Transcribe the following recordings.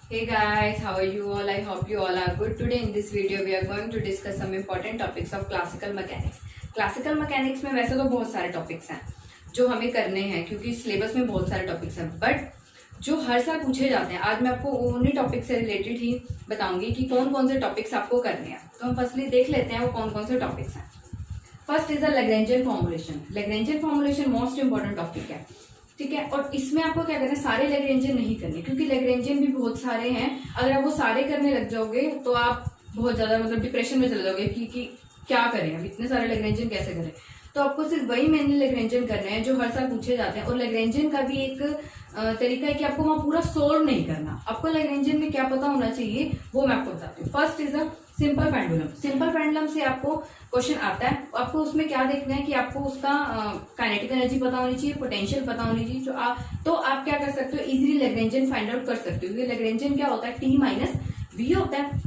Hey guys, how are you all? I hope you all are good. Today in this video we are going to discuss some important topics of classical mechanics. Classical mechanics में वैसे तो बहुत सारे topics हैं जो हमें करने हैं क्योंकि सिलेबस में बहुत सारे टॉपिक्स हैं, बट जो हर साल पूछे जाते हैं आज मैं आपको उन्हीं टॉपिक से रिलेटेड ही बताऊंगी कि कौन कौन से टॉपिक्स आपको करने हैं। तो हम फर्स्टली देख लेते हैं वो कौन कौन से टॉपिक्स हैं। First is the Lagrangian formulation. Lagrangian formulation most important topic है, ठीक है। और इसमें आपको क्या करना है, सारे लैग्रेंजियन नहीं करने क्योंकि लैग्रेंजियन भी बहुत सारे हैं। अगर आप वो सारे करने लग जाओगे तो आप बहुत ज्यादा डिप्रेशन में चले जाओगे कि क्या करें, अब इतने सारे लैग्रेंजियन कैसे करें। तो आपको सिर्फ वही मेनली लैग्रेंजियन करने हैं जो हर साल पूछे जाते हैं। और लैग्रेंजियन का भी एक तरीका है कि आपको वहां पूरा सोल्व नहीं करना, आपको लैग्रेंजियन में क्या पता होना चाहिए वो मैं आपको बताती हूँ। First is a simple pendulum. Simple pendulum से आपको क्वेश्चन आता है, आपको उसमें क्या देखना है कि आपको उसका काइनेटिक एनर्जी पता होनी चाहिए, पोटेंशियल पता होनी चाहिए। तो आप क्या कर सकते हो, इजीली लैग्रेंजियन फाइंड आउट कर सकते हो क्योंकि लैग्रेंजियन क्या होता है, टी माइनस वी होता है।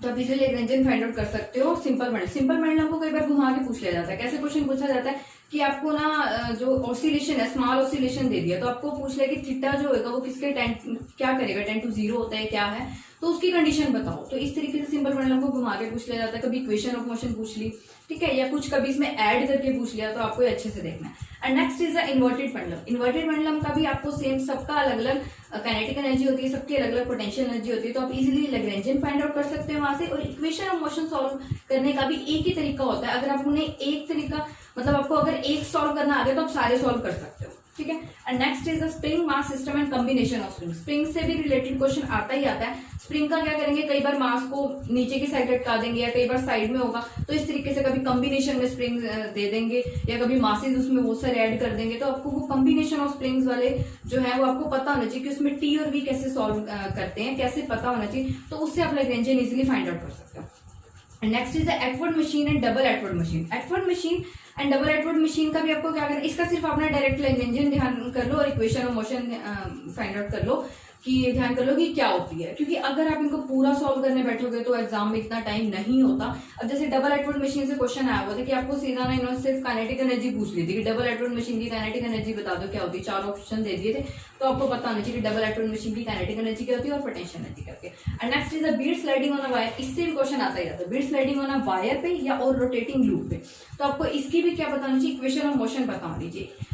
तो आप इजीली लैग्रेंजियन फाइंड आउट कर सकते हो सिंपल पेंडुलम। सिंपल पेंडुलम को कई बार घुमा के पूछ लिया जाता है। कैसे क्वेश्चन पूछा जाता है कि आपको ना जो ऑसिलेशन है, स्मॉल ऑसिलेशन दे दिया, तो आपको पूछ लिया कि थीटा जो होगा वो किसके क्या करेगा, 10 to 0 होता है क्या है, तो उसकी कंडीशन बताओ। तो इस तरीके से सिंपल पेंडुलम को घुमा के पूछ लिया जाता है। कभी इक्वेशन ऑफ मोशन पूछ ली, ठीक है, या कुछ कभी इसमें ऐड करके पूछ लिया, तो आपको अच्छे से देखना है। And next is the inverted pendulum. Inverted pendulum का भी आपको सेम, सबका अलग अलग काइनेटिक एनर्जी होती है, सबकी अलग अलग पोटेंशियल एनर्जी होती है। तो आप इजीली लैग्रेंजियन फाइंड आउट कर सकते हैं वहां से। और इक्वेशन ऑफ मोशन सॉल्व करने का भी एक ही तरीका होता है। अगर आप उन्हें एक तरीका, मतलब आपको अगर एक सॉल्व करना आ गया तो आप सारे सॉल्व कर सकते हो, ठीक है। And next is the spring mass system and combination of spring. Spring से भी रिलेटेड क्वेश्चन आता ही आता है। स्प्रिंग का क्या करेंगे, कई बार मास को नीचे की साइड लटका देंगे या कई बार साइड में होगा, तो इस तरीके से कभी कॉम्बिनेशन में स्प्रिंग दे देंगे या कभी मासेज उसमें बहुत सारे ऐड कर देंगे। तो आपको वो कॉम्बिनेशन ऑफ स्प्रिंग्स वाले जो है वो आपको पता होना चाहिए कि उसमें टी और वी कैसे सॉल्व करते हैं, कैसे पता होना चाहिए। तो उससे आप लैग्रेंजियन इजिली फाइंड आउट कर सकते हो। Next is the एटवर्ड machine and double एटवर्ड machine. एटवर्ड machine and double एटवर्ड machine का भी आपको क्या करना है, इसका सिर्फ अपना डायरेक्ट लैग्रेंजियन ध्यान कर लो और equation of motion find out कर लो कि ध्यान कर लो कि क्या होती है। क्योंकि अगर आप इनको पूरा सॉल्व करने बैठोगे तो एग्जाम में इतना टाइम नहीं होता। अब जैसे डबल एटवर्ड मशीन से क्वेश्चन आया हुआ था कि आपको सीधा ना इन्होंने सिर्फ काइनेटिक एनर्जी पूछ ली थी कि डबल एटवर्ड मशीन की काइनेटिक एनर्जी बता दो क्या होती है, 4 ऑप्शन दे दिए थे। तो आपको पता होना चाहिए कि डबल एटवर्ड मशीन की काइनेटिक एनर्जी क्या होती है और पोटेंशियल एनर्जी क्या होती है। And next is the Beed sliding on a wire. इससे भी क्वेश्चन आता ही रहता है, Beed sliding on a wire पे या और रोटेटिंग लूप पे। तो आपको इसकी भी क्या पता होनी चाहिए, इक्वेशन ऑफ मोशन पता होनी चाहिए।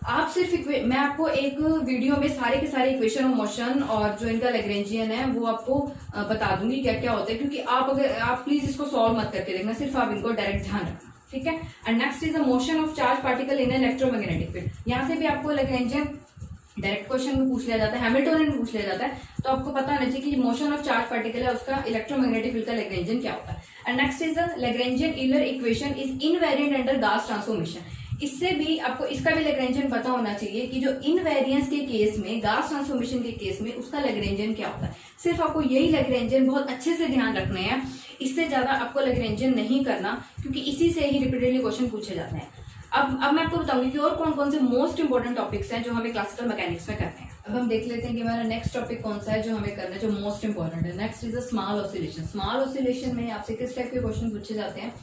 आप सिर्फ मैं आपको एक वीडियो में सारे के सारे इक्वेशन ऑफ मोशन और जो इनका लैग्रेंजियन है वो आपको बता दूंगी क्या क्या होता है। क्योंकि आप प्लीज इसको सॉल्व मत करके देखना, सिर्फ आप इनको डायरेक्ट ध्यान रखना, ठीक है। And next is the motion of charge particle in electromagnetic field. यहाँ से भी आपको लैग्रेंजियन डायरेक्ट क्वेश्चन में पूछ लिया जाता है, हैमिल्टोनियन में पूछ लिया जाता है। तो आपको पता होना चाहिए कि मोशन ऑफ चार्ज पार्टिकल है उसका इलेक्ट्रोमैग्नेटिक फील्ड का लैग्रेंजियन क्या होता है। And next is the Lagrangian Euler equation is invariant under Gauss transformation. इससे भी आपको इसका भी लैग्रेंजियन पता होना चाहिए कि जो इनवेरियंस के केस में, गाउस ट्रांसफॉर्मेशन के केस में उसका लैग्रेंजियन क्या होता है। सिर्फ आपको यही लैग्रेंजियन बहुत अच्छे से ध्यान रखने हैं, इससे ज्यादा आपको लैग्रेंजियन नहीं करना क्योंकि इसी से ही रिपीटेडली क्वेश्चन पूछे जाते हैं। अब मैं आपको बताऊंगी कि और कौन कौन से मोस्ट इंपोर्टेंट टॉपिक्स हैं जो हमें क्लासिकल मैकेनिक्स में करने हैं। अब हम देख लेते हैं कि हमारा नेक्स्ट टॉपिक कौन सा है जो हमें करना है, जो मोस्ट इंपोर्टेंट है। Next is the small oscillation. Small oscillation में आपसे किस टाइप के क्वेश्चन पूछे जाते हैं।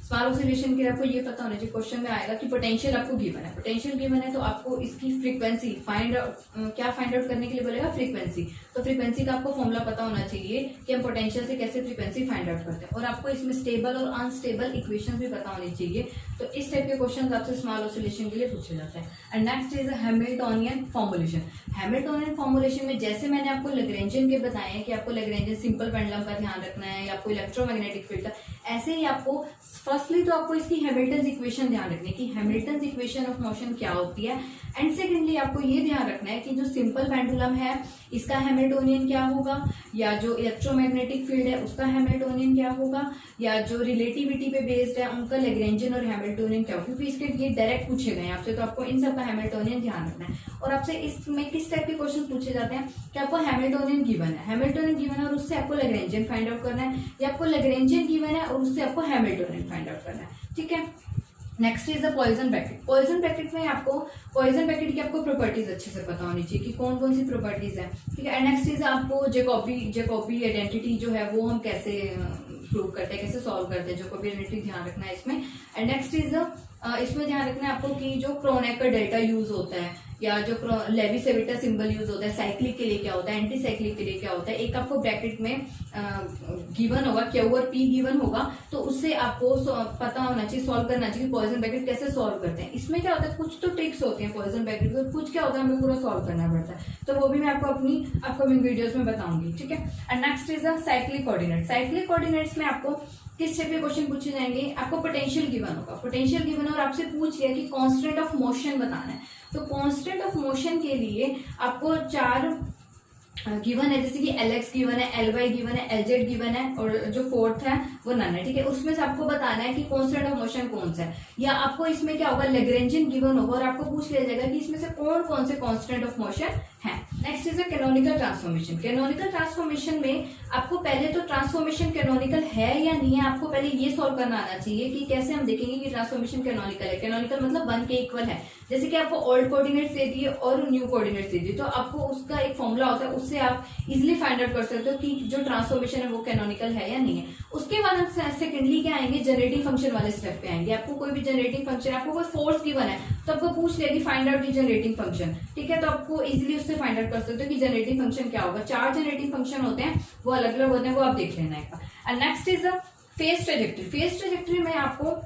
स्मॉल ऑसिलेशन के आपको ये पता होना चाहिए, क्वेश्चन में आएगा कि पोटेंशियल आपको गिवन है। पोटेंशियल गिवन है तो आपको इसकी फ्रीक्वेंसी फाइंड आउट करने के लिए बोलेगा, फ्रीक्वेंसी। तो फ्रीक्वेंसी का आपको फॉर्मूला पता होना चाहिए कि हम पोटेंशियल से कैसे फ्रीक्वेंसी फाइंड आउट करते हैं। और आपको इसमें स्टेबल और अनस्टेबल इक्वेशन भी पता होनी चाहिए। तो इस टाइप के क्वेश्चन आपसे स्मॉल ऑसिलेशन के लिए पूछे जाते हैं। And next is Hamiltonian formulation. Hamiltonian formulation में जैसे मैंने आपको लैग्रेंजियन के बताए हैं कि आपको लैग्रेंजियन सिंपल पेंडुलम का ध्यान रखना है या आपको इलेक्ट्रोमैग्नेटिक फील्ड का, ऐसे ही आपको फर्स्टली तो आपको इसकी हैमिल्टन इक्वेशन ध्यान रखनी है कि हैमिल्टन इक्वेशन ऑफ मोशन क्या होती है। एंड सेकेंडली आपको ये ध्यान रखना है कि जो सिंपल पेंडुलम है इसका हैमिल्टोनियन क्या होगा, या जो इलेक्ट्रोमैग्नेटिक फील्ड है उसका हैमिल्टोनियन क्या होगा, या जो रिलेटिविटी पे बेस्ड है उनका लैग्रेंजियन और हैमिल्टोनियन क्या होगा। क्योंकि इसके ये डायरेक्ट पूछे गए आपसे, तो आपको इन सब का हैमिल्टोनियन ध्यान रखना है। और आपसे इसमें किस टाइप के क्वेश्चन पूछे जाते हैं कि आपको हैमिल्टोनियन गिवन है, हैमिल्टोनियन गिवन है और उससे आपको लैग्रेंजियन फाइंड आउट करना है, या आपको लैग्रेंजियन गिवन है और उससे आपको हैमिल्टोनियन फाइंड आउट करना है, ठीक है। Next is the poison bracket. Poison bracket में आपको पॉइजन ब्रैकेट की आपको प्रॉपर्टीज अच्छे से पता होनी चाहिए कि कौन कौन सी प्रॉपर्टीज है, ठीक है। एंड नेक्स्ट इज आपको जैकोबी आइडेंटिटी जो है वो हम कैसे प्रूव करते हैं, कैसे सॉल्व करते हैं, जैकोबी आइडेंटिटी ध्यान रखना है इसमें। एंड नेक्स्ट इज इसमें ध्यान रखना है आपको कि जो क्रोनेकर डेल्टा यूज होता है या जो लेविस एविटा सिंबल यूज होता है, साइक्लिक के लिए क्या होता है, एंटी साइक्लिक के लिए क्या होता है, एक आपको ब्रैकेट में गिवन होगा, क्यू और पी गिवन होगा, तो उससे आपको पता होना चाहिए, सॉल्व करना चाहिए पॉइजन ब्रैकेट कैसे सॉल्व करते हैं। इसमें क्या होता है, कुछ तो ट्रिक्स होते हैं पॉइजन ब्रैकेट के, कुछ क्या होता है हमें पूरा सॉल्व करना पड़ता है, तो वो भी मैं आपको अपनी अपकमिंग वीडियोस में बताऊंगी, ठीक है। And next is a cyclic coordinate. Cyclic coordinates में आपको किस टाइप के क्वेश्चन पूछे जाएंगे, आपको पोटेंशियल गिवन होगा, पोटेंशियल गिवन और आपसे पूछ लिया कि कांस्टेंट ऑफ मोशन बताना है, तो कांस्टेंट ऑफ मोशन के लिए आपको 4 गिवन है, जैसे कि Lx गिवन है, Ly गिवन है, Lz गिवन है, और जो फोर्थ है वो नन है, ठीक है। उसमें से आपको बताना है कि कांस्टेंट ऑफ मोशन कौन सा है, या आपको इसमें क्या होगा, लैग्रेंजियन गिवन होगा और आपको पूछ लिया जाएगा कि इसमें से कौन कौन से कांस्टेंट ऑफ मोशन है। Next is a canonical transformation. Canonical transformation में आपको पहले तो ट्रांसफॉर्मेशन कैनोनिकल है या नहीं है, आपको पहले ये सॉल्व करना आना चाहिए कि कैसे हम देखेंगे कि ट्रांसफॉर्मेशन कैनोनिकल है। कैनोनिकल मतलब 1 के इक्वल है, जैसे कि आपको ओल्ड कोऑर्डिनेट्स दे दिए और न्यू कोऑर्डिनेट्स दे दिए, तो आपको उसका एक फॉर्मूला होता है, उससे आप इजिली फाइंड आउट कर सकते हो कि जो ट्रांसफॉर्मेशन है वो कैनोनिकल है या नहीं है। उसके बाद हम सेकेंडली क्या आएंगे, जनरेटिंग फंक्शन वाले स्टेप पे आएंगे। आपको कोई भी जनरेटिंग फंक्शन, आपको कोई फोर्स गिवन है तो आपको पूछ लिया कि find out the generating function, ठीक है, तो आपको इजिली उससे फाइंड आउट कर सकते हो कि जनरेटिंग फंक्शन क्या होगा। 4 जनरेटिंग फंक्शन होते हैं, वो अलग अलग होते हैं, वो आप देख लेना है। And next is a phase trajectory. Phase trajectory में आपको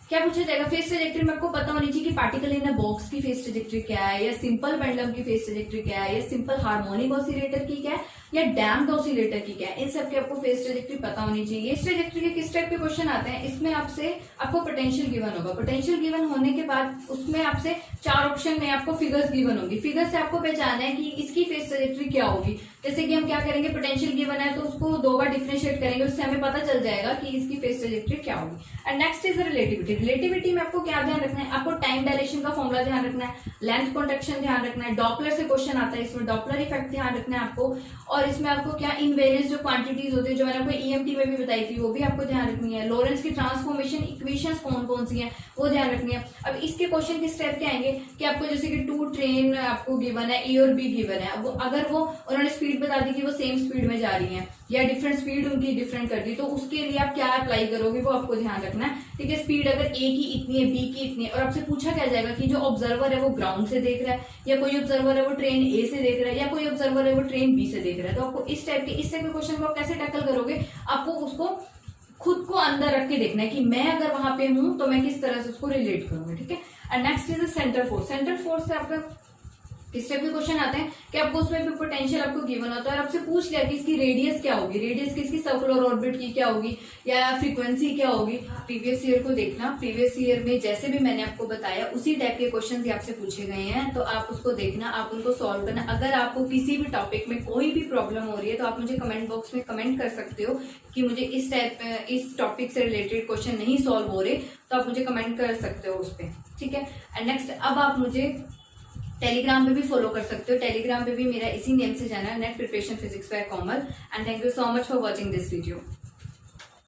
क्या पूछा जाएगा, फेज ट्रेजेक्टरी में आपको पता होनी चाहिए कि पार्टिकल इन अ बॉक्स की फेज ट्रेजेक्टरी क्या है, या सिंपल पेंडुलम की फेज ट्रेजेक्टरी क्या है, या सिंपल हार्मोनिक ऑसिलेटर की क्या है, या डैम्प्ड ऑसिलेटर की क्या है, इन सब की आपको फेज ट्रेजेक्टरी पता होनी चाहिए। इस ट्रेजेक्टरी के किस टाइप के क्वेश्चन आते हैं, इसमें आपको पोटेंशियल गिवन होगा, पोटेंशियल गिवन होने के बाद उसमें आपसे 4 ऑप्शन में आपको फिगर्स गिवन होगी, फिगर से आपको पहचानना है कि इसकी फेज ट्रेजेक्टरी क्या होगी। जैसे कि हम क्या करेंगे, पोटेंशियल गिवन है तो उसको 2 बार डिफरेंशिएट करेंगे, उससे हमें पता चल जाएगा कि इसकी फेज ट्रेजेक्टरी क्या होगी। And next is relativity. Relativity में आपको क्या ध्यान रखना है, आपको टाइम डायलेशन का फॉर्मूला ध्यान रखना है, लेंथ कॉन्ट्रैक्शन ध्यान रखना है, डॉपलर से क्वेश्चन आता है, इसमें डॉपलर इफेक्ट ध्यान रखना है आपको, और इसमें आपको क्या इनवेरियंस जो क्वांटिटीज होती है, जो मैंने आपको ईएमटी में भी बताई थी, वो भी आपको ध्यान रखनी है। लॉरेंस की ट्रांसफॉर्मेशन इक्वेशंस कौन कौन सी हैं वो ध्यान रखनी है। अब इसके क्वेश्चन किस टाइप के आएंगे कि आपको जैसे कि 2 ट्रेन आपको गिवन है, ए और बी गिवन है, अब अगर वो उन्होंने स्पीड बता दी कि वो सेम स्पीड में जा रही है, या डिफरेंट स्पीड उनकी डिफरेंट कर दी, तो उसके लिए आप क्या अप्लाई करोगे वो आपको ध्यान रखना है, ठीक है। स्पीड अगर ए की इतनी है, बी की इतनी है, और आपसे पूछा क्या जाएगा कि जो ऑब्जर्वर है वो ग्राउंड से देख रहा है, या कोई ऑब्जर्वर है वो ट्रेन ए से देख रहा है, या कोई ऑब्जर्वर है वो ट्रेन बी से देख रहा है, तो आपको इस टाइप के क्वेश्चन को आप कैसे टैकल करोगे, आपको उसको खुद को अंदर रख के देखना है कि मैं अगर वहां पे हूं तो मैं किस तरह से उसको रिलेट करूंगा, ठीक है। And next is centre force. Centre force से आपका किस टाइप के क्वेश्चन आते हैं कि आपको उसमें भी पोटेंशियल आपको गिवन होता है और आपसे पूछ लिया कि इसकी रेडियस क्या होगी, रेडियस किसकी सर्कुलर ऑर्बिट की क्या होगी, या फ्रीक्वेंसी क्या होगी। प्रीवियस ईयर को देखना, प्रीवियस ईयर में जैसे भी मैंने आपको बताया उसी टाइप के क्वेश्चन ही आपसे पूछे गए हैं, तो आप उसको देखना, आप उनको सॉल्व करना। अगर आपको किसी भी टॉपिक में कोई भी प्रॉब्लम हो रही है तो आप मुझे कमेंट बॉक्स में कमेंट कर सकते हो कि मुझे इस टॉपिक से रिलेटेड क्वेश्चन नहीं सॉल्व हो रहे, तो आप मुझे कमेंट कर सकते हो उस पर, ठीक है। एंड नेक्स्ट अब आप मुझे टेलीग्राम पे भी फॉलो कर सकते हो, टेलीग्राम पे भी मेरा इसी नेम से जाना है, net preparation physics bye Komal. And thank you so much for watching this video.